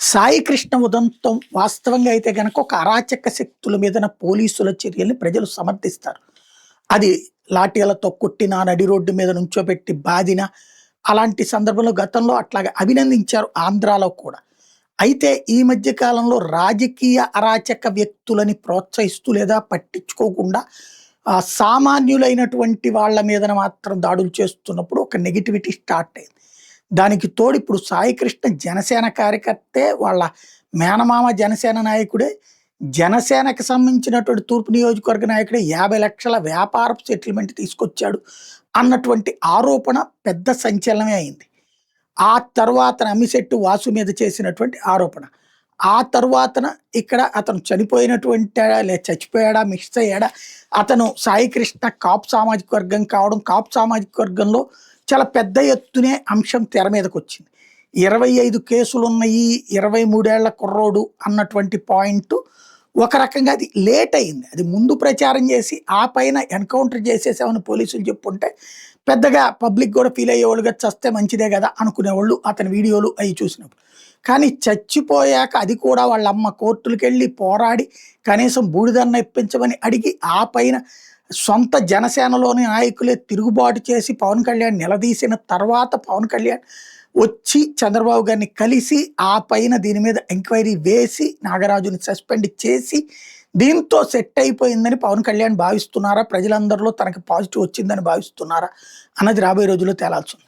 సాయి కృష్ణ ఉదంతం వాస్తవంగా అయితే గనక ఒక అరాచక శక్తుల మీదన పోలీసుల చర్యల్ని ప్రజలు సమర్థిస్తారు. అది లాఠీలతో కొట్టిన, నడి రోడ్డు మీద నుంచోబెట్టి బాదిన, అలాంటి సందర్భంలో గతంలో అట్లాగా అభినందించారు ఆంధ్రాలో కూడా. అయితే ఈ మధ్య కాలంలో రాజకీయ అరాచక వ్యక్తులని ప్రోత్సహిస్తూ లేదా పట్టించుకోకుండా సామాన్యులైనటువంటి వాళ్ళ మీదన మాత్రం దాడులు చేస్తున్నప్పుడు ఒక నెగటివిటీ స్టార్ట్ అయింది. దానికి తోడు ఇప్పుడు సాయి కృష్ణ జనసేన కార్యకర్తే, వాళ్ళ మేనమామ జనసేన నాయకుడే, జనసేనకి సంబంధించినటువంటి తూర్పు నియోజకవర్గ నాయకుడే 50,00,000 వ్యాపారపు సెటిల్మెంట్ తీసుకొచ్చాడు అన్నటువంటి ఆరోపణ పెద్ద సంచలనమే అయింది. ఆ తర్వాతన అమ్మిశెట్టి వాసు మీద చేసినటువంటి ఆరోపణ. ఆ తరువాతన ఇక్కడ అతను చనిపోయినటువంటా చచ్చిపోయాడా, మిస్ అయ్యాడా, అతను సాయి కృష్ణ కాపు సామాజిక వర్గం కావడం, కాపు సామాజిక వర్గంలో చాలా పెద్ద ఎత్తునే అంశం తెర మీదకొచ్చింది. 25 కేసులున్నయి, 23 ఏళ్ల కుర్రోడు అన్నటువంటి పాయింటు ఒక రకంగా అది లేట్ అయింది. అది ముందు ప్రచారం చేసి ఆ పైన ఎన్కౌంటర్ చేసేసామని పోలీసులు చెప్పుంటే పెద్దగా పబ్లిక్ కూడా ఫీల్ అయ్యేవాళ్ళుగా, చస్తే మంచిదే కదా అనుకునేవాళ్ళు అతని వీడియోలు అవి చూసినప్పుడు. కానీ చచ్చిపోయాక అది కూడా వాళ్ళ అమ్మ కోర్టులకెళ్ళి పోరాడి కనీసం బూడిదన్న ఇప్పించమని అడిగి, ఆ పైన సొంత జనసేనలోని నాయకులే తిరుగుబాటు చేసి పవన్ కళ్యాణ్ నిలదీసిన తర్వాత పవన్ కళ్యాణ్ వచ్చి చంద్రబాబు గారిని కలిసి ఆ పైన దీని మీద ఎంక్వైరీ వేసి నాగరాజుని సస్పెండ్ చేసి దీంతో సెట్ అయిపోయిందని పవన్ కళ్యాణ్ భావిస్తున్నారా, ప్రజలందరిలో తనకి పాజిటివ్ వచ్చిందని భావిస్తున్నారా అన్నది రాబోయే రోజుల్లో తేలాల్సి ఉంది.